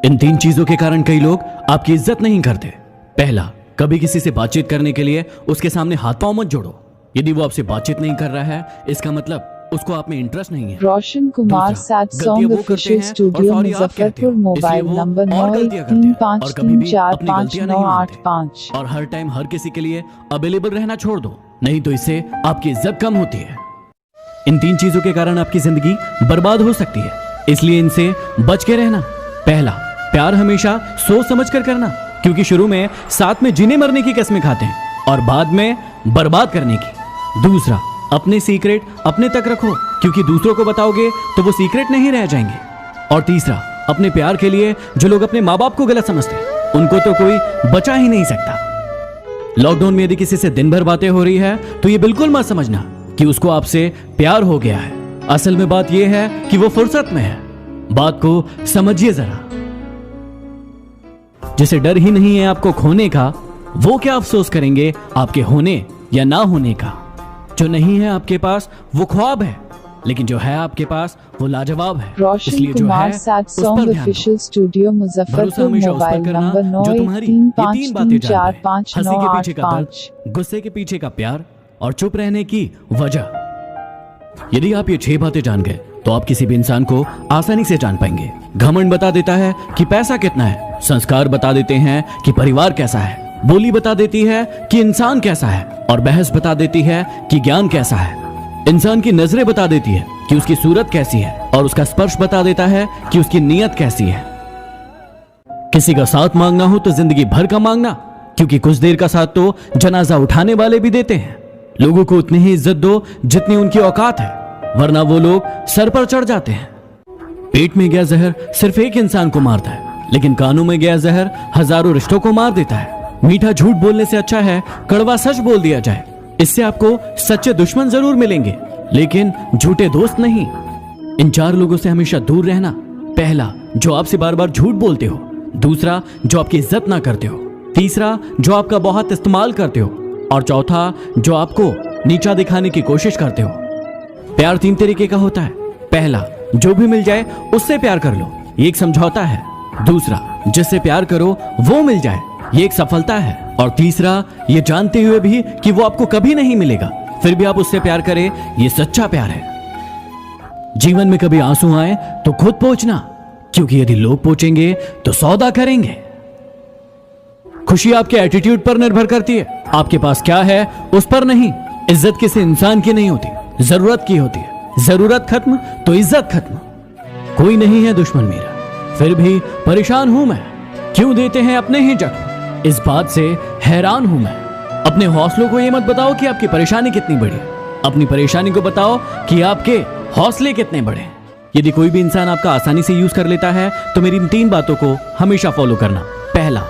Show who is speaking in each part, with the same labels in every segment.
Speaker 1: इन 3 चीजों के कारण कई लोग आपकी इज्जत नहीं करते। पहला, कभी किसी से बातचीत करने के लिए उसके सामने हाथ पांव मत जोड़ो। यदि वो आपसे बातचीत नहीं कर रहा है, इसका मतलब उसको आप में इंटरेस्ट नहीं है।
Speaker 2: Roshan Kumar sad song official studio Muzaffarpur, mobile number 9135459885।
Speaker 1: और हर टाइम हर किसी के लिए अवेलेबल रहना छोड़ दो, नहीं तो इससे आपकी इज्जत कम होती है। इन 3 चीजों के कारण आपकी जिंदगी बर्बाद हो सकती है, इसलिए इनसे बच के रहना। पहला, प्यार हमेशा सोच समझ कर करना, क्योंकि शुरू में साथ में जीने मरने की कस्में खाते हैं और बाद में बर्बाद करने की। दूसरा, अपने सीक्रेट अपने तक रखो, क्योंकि दूसरों को बताओगे तो वो सीक्रेट नहीं रह जाएंगे। और तीसरा, अपने प्यार के लिए जो लोग अपने माँ बाप को गलत समझते हैं, उनको तो कोई बचा ही नहीं सकता। लॉकडाउन में यदि किसी से दिन भर बातें हो रही है तो ये बिल्कुल मत समझना कि उसको आपसे प्यार हो गया है। असल में बात यह है कि वो फुर्सत में है। बात को समझिए जरा। जिसे डर ही नहीं है आपको खोने का, वो क्या अफसोस करेंगे आपके होने या ना होने का। जो नहीं है आपके पास वो ख्वाब है, लेकिन जो है आपके पास वो लाजवाब है।
Speaker 2: Roshan Kumar sad song official studio Muzaffarpur, mobile number 9335459885।
Speaker 1: गुस्से के पीछे का प्यार और चुप रहने की वजह। यदि आप ये 6 बातें जान गए तो आप किसी भी इंसान को आसानी से जान पाएंगे। घमंड बता देता है कि पैसा कितना है, संस्कार बता देते हैं कि परिवार कैसा है, बोली बता देती है कि इंसान कैसा है, और बहस बता देती है कि ज्ञान कैसा है। इंसान की नजरें बता देती है कि उसकी सूरत कैसी है, और उसका स्पर्श बता देता है कि उसकी नीयत कैसी है। किसी का साथ मांगना हो तो जिंदगी भर का मांगना, क्योंकि कुछ देर का साथ तो जनाजा उठाने वाले भी देते हैं। लोगों को उतनी ही इज्जत दो जितनी उनकी औकात है, वरना वो लोग सर पर चढ़ जाते हैं। पेट में गया जहर सिर्फ एक इंसान को मारता है, लेकिन कानों में गया जहर हजारों रिश्तों को मार देता है। मीठा झूठ बोलने से अच्छा है कड़वा सच बोल दिया जाए। इससे आपको सच्चे दुश्मन जरूर मिलेंगे, लेकिन झूठे दोस्त नहीं। इन 4 लोगों से हमेशा दूर रहना। पहला, जो आपसे बार बार झूठ बोलते हो। दूसरा, जो आपकी इज्जत ना करते हो। तीसरा, जो आपका बहुत इस्तेमाल करते हो। और चौथा, जो आपको नीचा दिखाने की कोशिश करते हो। प्यार 3 तरीके का होता है। पहला, जो भी मिल जाए उससे प्यार कर लो, ये एक समझौता है। दूसरा, जिससे प्यार करो वो मिल जाए, ये एक सफलता है। और तीसरा, ये जानते हुए भी कि वो आपको कभी नहीं मिलेगा, फिर भी आप उससे प्यार करें, ये सच्चा प्यार है। जीवन में कभी आंसू आए तो खुद पोंछना, क्योंकि यदि लोग पोंछेंगे तो सौदा करेंगे। खुशी आपके एटीट्यूड पर निर्भर करती है, आपके पास क्या है उस पर नहीं। इज्जत किसी इंसान की नहीं होती, जरूरत की होती है। जरूरत खत्म तो इज्जत खत्म। कोई नहीं है दुश्मन मेरा, फिर भी परेशान हूं मैं। क्यों देते हैं अपने ही जख्म, इस बात से हैरान हूं मैं। अपने हौसलों को ये मत बताओ कि आपकी परेशानी कितनी बड़ी है, अपनी परेशानी को बताओ कि आपके हौसले कितने बड़े हैं। यदि कोई भी इंसान आपका आसानी से यूज कर लेता है तो मेरी इन 3 बातों को हमेशा फॉलो करना। पहला,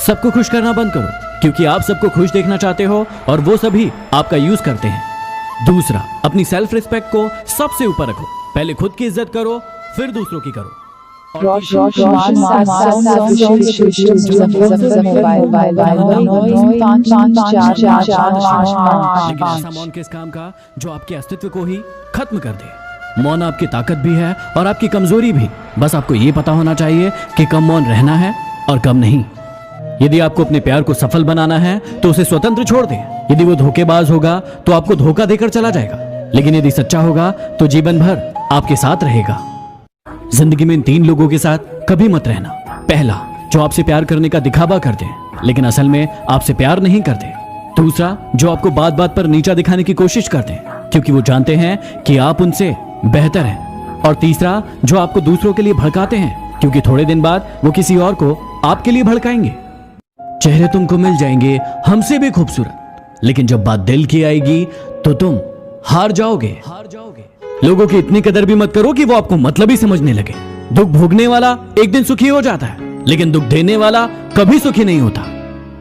Speaker 1: सबको खुश करना बंद करो, क्योंकि आप सबको खुश देखना चाहते हो और वो सभी आपका यूज करते हैं। दूसरा, अपनी सेल्फ रिस्पेक्ट को सबसे ऊपर रखो। पहले खुद की इज्जत करो, फिर दूसरों की करो। ऐसा मौन किस काम का जो आपके अस्तित्व को ही खत्म कर दे। मौन आपकी ताकत भी है और आपकी कमजोरी भी। बस आपको ये पता होना चाहिए कि कब मौन रहना है और कब नहीं। यदि आपको अपने प्यार को सफल बनाना है तो उसे स्वतंत्र छोड़ दें। यदि वो धोखेबाज होगा तो आपको धोखा देकर चला जाएगा, लेकिन यदि सच्चा होगा तो जीवन भर आपके साथ रहेगा। जिंदगी में इन 3 लोगों के साथ कभी मत रहना। पहला, जो आपसे प्यार करने का दिखावा करते हैं लेकिन असल में आपसे प्यार नहीं करते। दूसरा, जो आपको बात बात पर नीचा दिखाने की कोशिश करते हैं क्योंकि वो जानते हैं कि आप उनसे बेहतर हैं। और तीसरा, जो आपको दूसरों के लिए भड़काते हैं क्योंकि थोड़े दिन बाद वो किसी और को आपके लिए भड़काएंगे। चेहरे तुमको मिल जाएंगे हमसे भी खूबसूरत, लेकिन जब बात दिल की आएगी तो तुम हार जाओगे। लोगों की इतनी कदर भी मत करो कि वो आपको मतलबी समझने लगे। दुख भोगने वाला एक दिन सुखी हो जाता है, लेकिन दुख देने वाला कभी सुखी नहीं होता।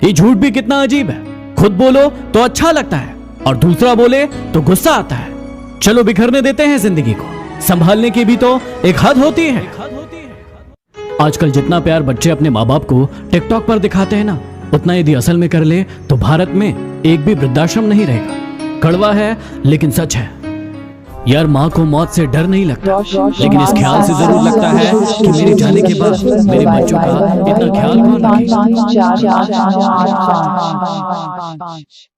Speaker 1: ये झूठ भी कितना अजीब है। खुद बोलो तो अच्छा लगता है और दूसरा बोले तो गुस्सा आता है। चलो बिखरने देते हैं जिंदगी को, संभालने की भी तो एक हद होती है। आजकल जितना प्यार बच्चे अपने माँ बाप को टिकटॉक पर दिखाते हैं ना, उतना यदि असल में कर ले तो भारत में एक भी वृद्धाश्रम नहीं रहेगा। कड़वा है लेकिन सच है। यार माँ को मौत से डर नहीं लगता,
Speaker 2: रोशन
Speaker 1: लेकिन इस ख्याल से जरूर लगता है कि मेरे जाने के बाद मेरे बच्चों का इतना ख्याल कौन रखेगा।
Speaker 2: 5 4 8 5